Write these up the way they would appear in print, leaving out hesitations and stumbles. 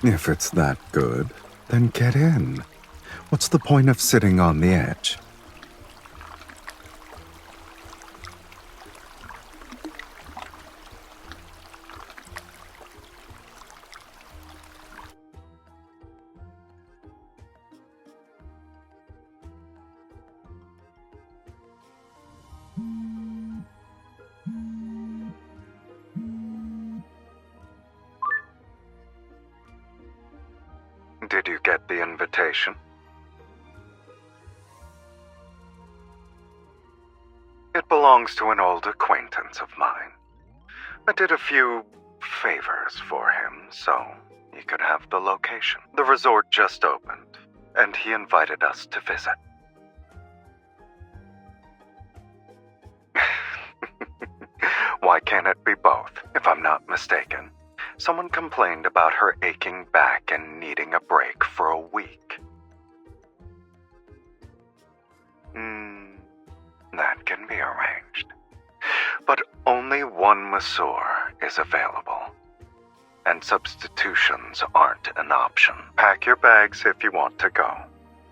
If it's that good, then get in. What's the point of sitting on the edge? Did you get the invitation? It belongs to an old acquaintance of mine. I did a few favors for him, so he could have the location. The resort just opened, and he invited us to visit. Why can't it be both, if I'm not mistaken? Someone complained about her aching back and needing a break for a week. That can be arranged. But only one masseur is available. And substitutions aren't an option. Pack your bags if you want to go.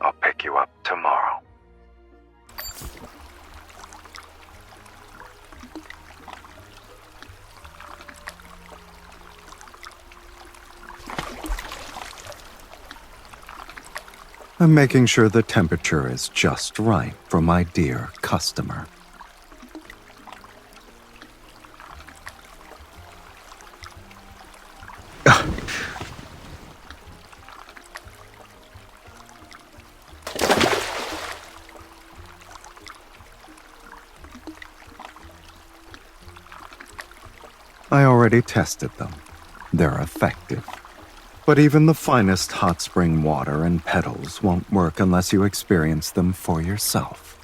I'll pick you up tomorrow. I'm making sure the temperature is just right for my dear customer. I already tested them. They're effective. But even the finest hot spring water and petals won't work unless you experience them for yourself.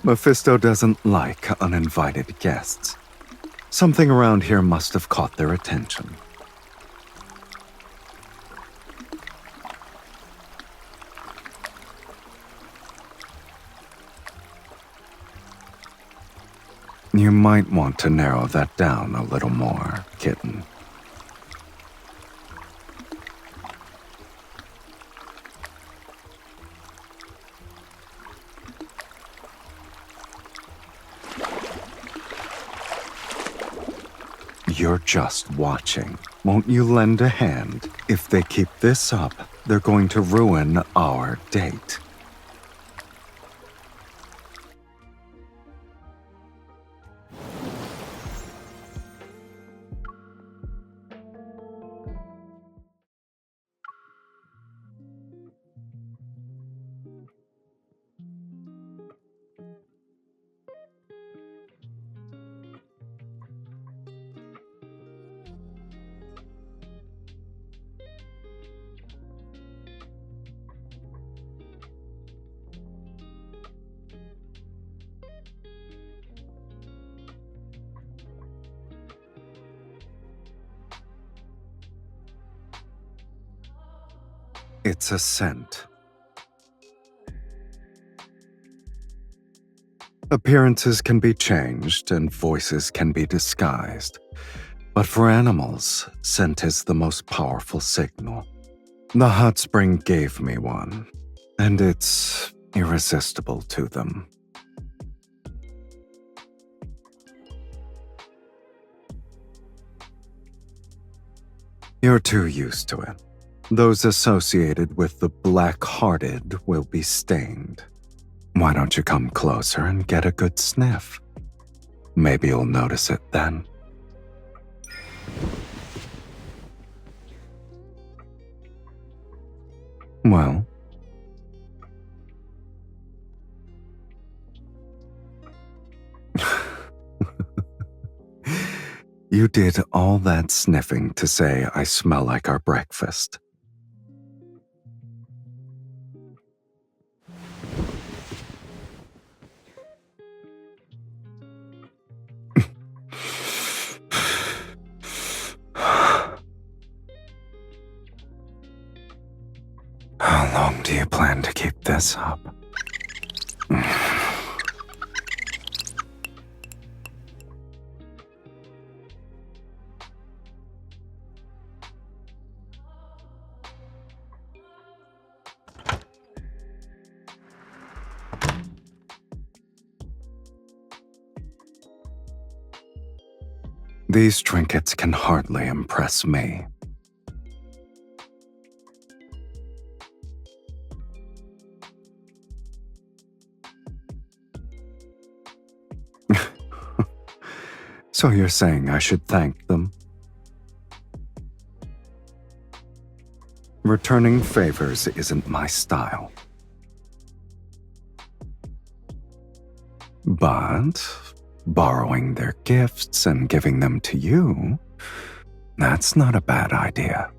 Mephisto doesn't like uninvited guests. Something around here must have caught their attention. You might want to narrow that down a little more, kitten. You're just watching. Won't you lend a hand? If they keep this up, they're going to ruin our date. It's a scent. Appearances can be changed and voices can be disguised. But for animals, scent is the most powerful signal. The hot spring gave me one, and it's irresistible to them. You're too used to it. Those associated with the black-hearted will be stained. Why don't you come closer and get a good sniff? Maybe you'll notice it then. Well, you did all that sniffing to say I smell like our breakfast. How long do you plan to keep this up? These trinkets can hardly impress me. So you're saying I should thank them? Returning favors isn't my style. But borrowing their gifts and giving them to you, that's not a bad idea.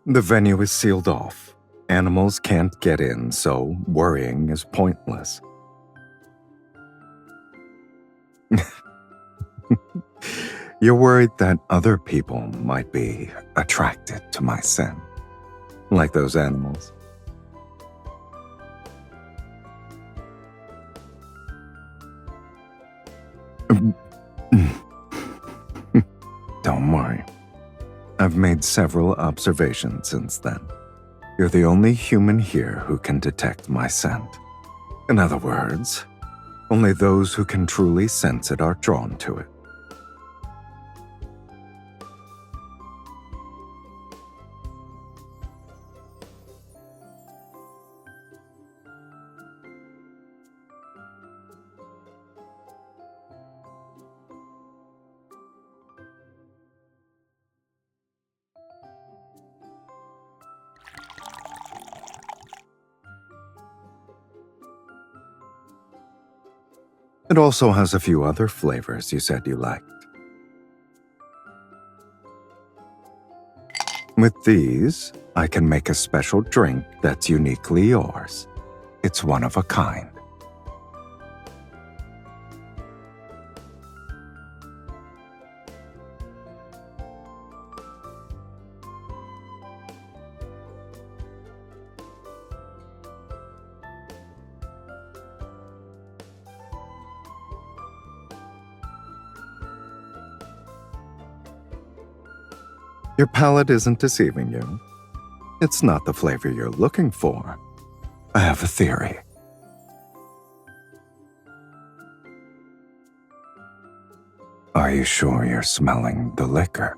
The venue is sealed off. Animals can't get in, so worrying is pointless. You're worried that other people might be attracted to my scent, like those animals. Don't worry. I've made several observations since then. You're the only human here who can detect my scent. In other words, only those who can truly sense it are drawn to it. It also has a few other flavors you said you liked. With these, I can make a special drink that's uniquely yours. It's one of a kind. Your palate isn't deceiving you. It's not the flavor you're looking for. I have a theory. Are you sure you're smelling the liquor?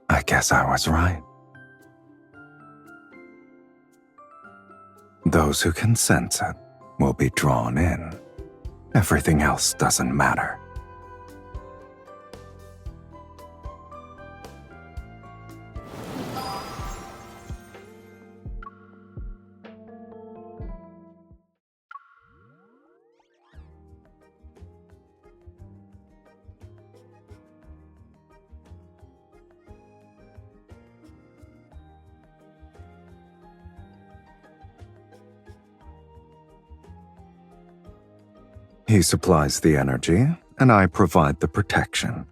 I guess I was right. Those who can sense it will be drawn in. Everything else doesn't matter. He supplies the energy, and I provide the protection.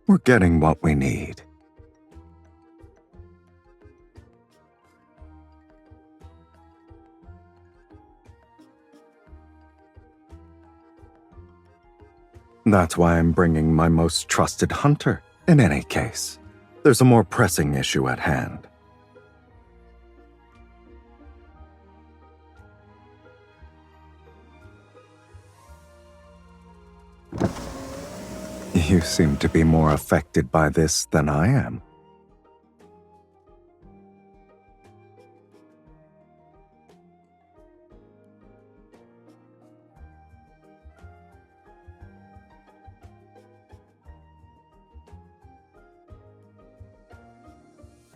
We're getting what we need. That's why I'm bringing my most trusted hunter. In any case, there's a more pressing issue at hand. You seem to be more affected by this than I am.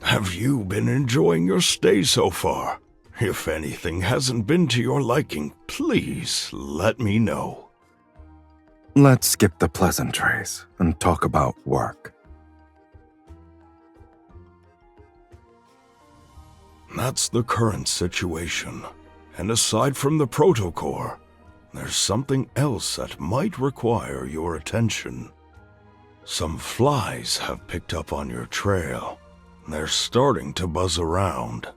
Have you been enjoying your stay so far? If anything hasn't been to your liking, please let me know. Let's skip the pleasantries and talk about work. That's the current situation. And aside from the protocore, there's something else that might require your attention. Some flies have picked up on your trail. They're starting to buzz around.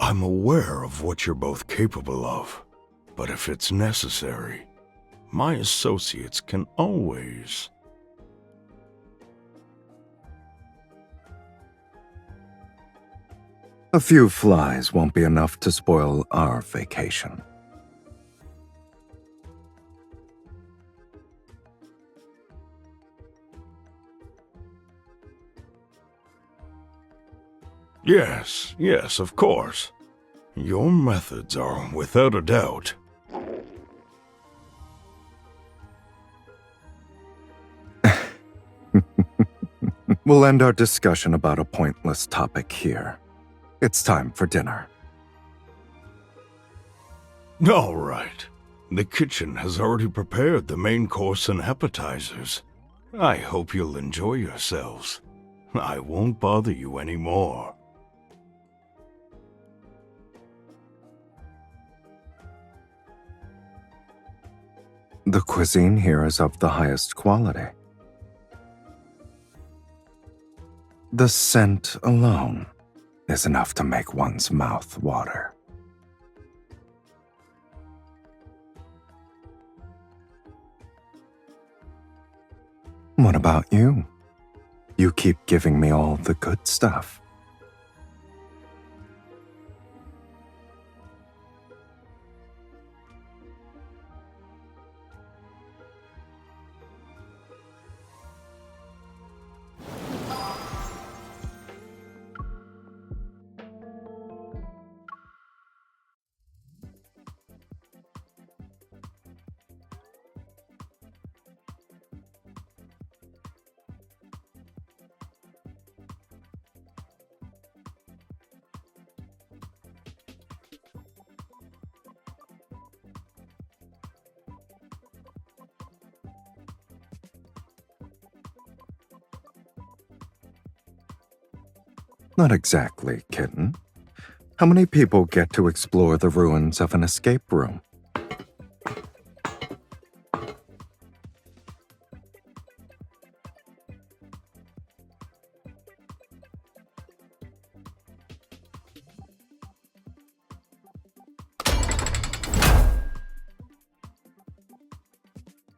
I'm aware of what you're both capable of, but if it's necessary, my associates can always... A few flies won't be enough to spoil our vacation. Yes, of course. Your methods are without a doubt. We'll end our discussion about a pointless topic here. It's time for dinner. All right. The kitchen has already prepared the main course and appetizers. I hope you'll enjoy yourselves. I won't bother you anymore. The cuisine here is of the highest quality. The scent alone is enough to make one's mouth water. What about you? You keep giving me all the good stuff. Not exactly, kitten. How many people get to explore the ruins of an escape room?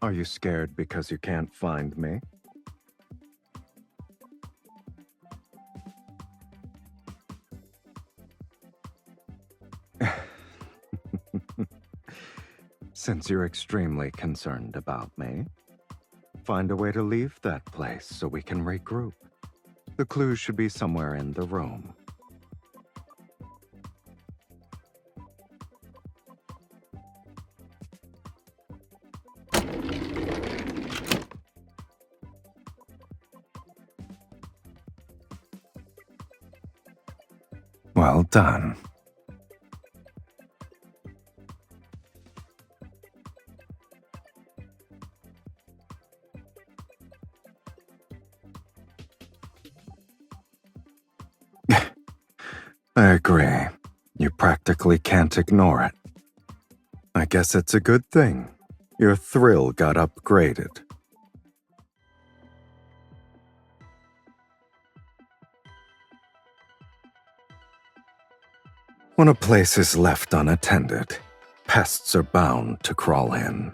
Are you scared because you can't find me? Since you're extremely concerned about me, find a way to leave that place so we can regroup. The clue should be somewhere in the room. Well done. I agree. You practically can't ignore it. I guess it's a good thing. Your thrill got upgraded. When a place is left unattended, pests are bound to crawl in.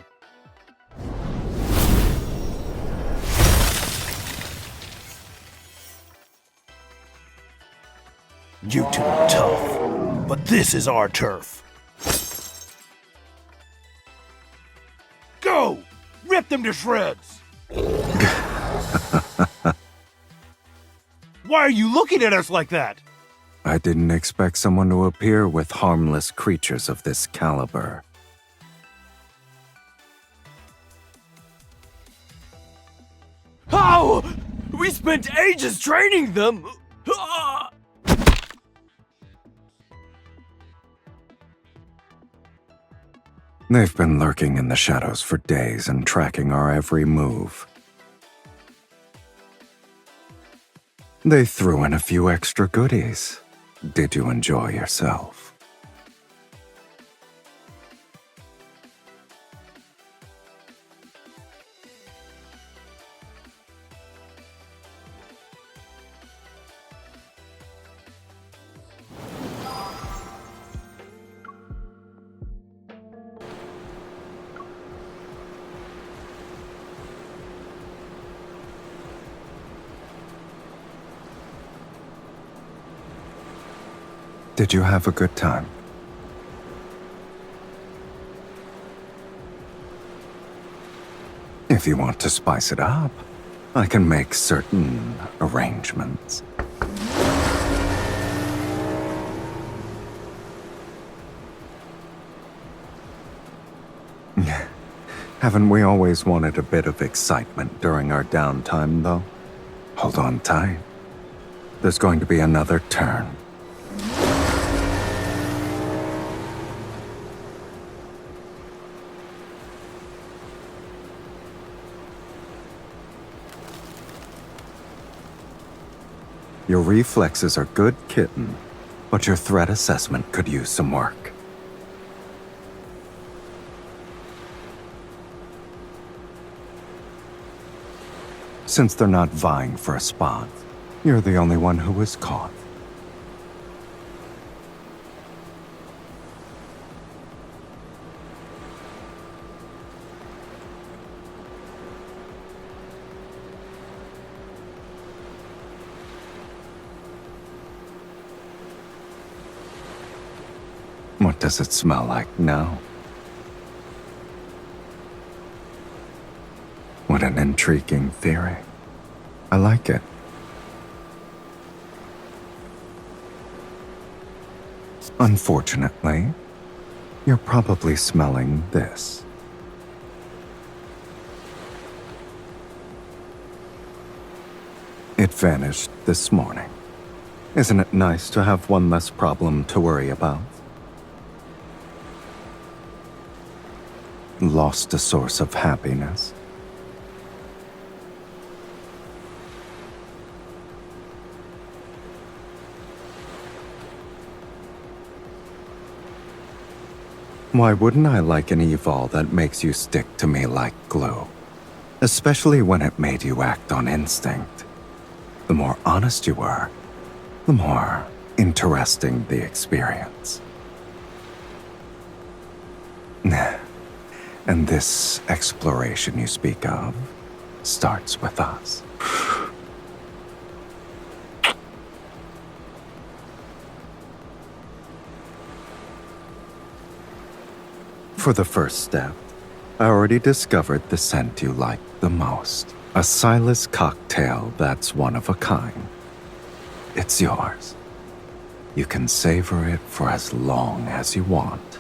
You two are tough, but this is our turf. Go! Rip them to shreds! Why are you looking at us like that? I didn't expect someone to appear with harmless creatures of this caliber. How? We spent ages training them! They've been lurking in the shadows for days and tracking our every move. They threw in a few extra goodies. Did you enjoy yourself? Did you have a good time? If you want to spice it up, I can make certain arrangements. Haven't we always wanted a bit of excitement during our downtime, though? Hold on tight. There's going to be another turn. Your reflexes are good, kitten, but your threat assessment could use some work. Since they're not vying for a spot, you're the only one who was caught. What does it smell like now? What an intriguing theory. I like it. Unfortunately, you're probably smelling this. It vanished this morning. Isn't it nice to have one less problem to worry about? Lost a source of happiness. Why wouldn't I like an evil that makes you stick to me like glue? Especially when it made you act on instinct. The more honest you were, the more interesting the experience. And this exploration you speak of starts with us. For the first step, I already discovered the scent you like the most. A Sylus cocktail that's one of a kind. It's yours. You can savor it for as long as you want.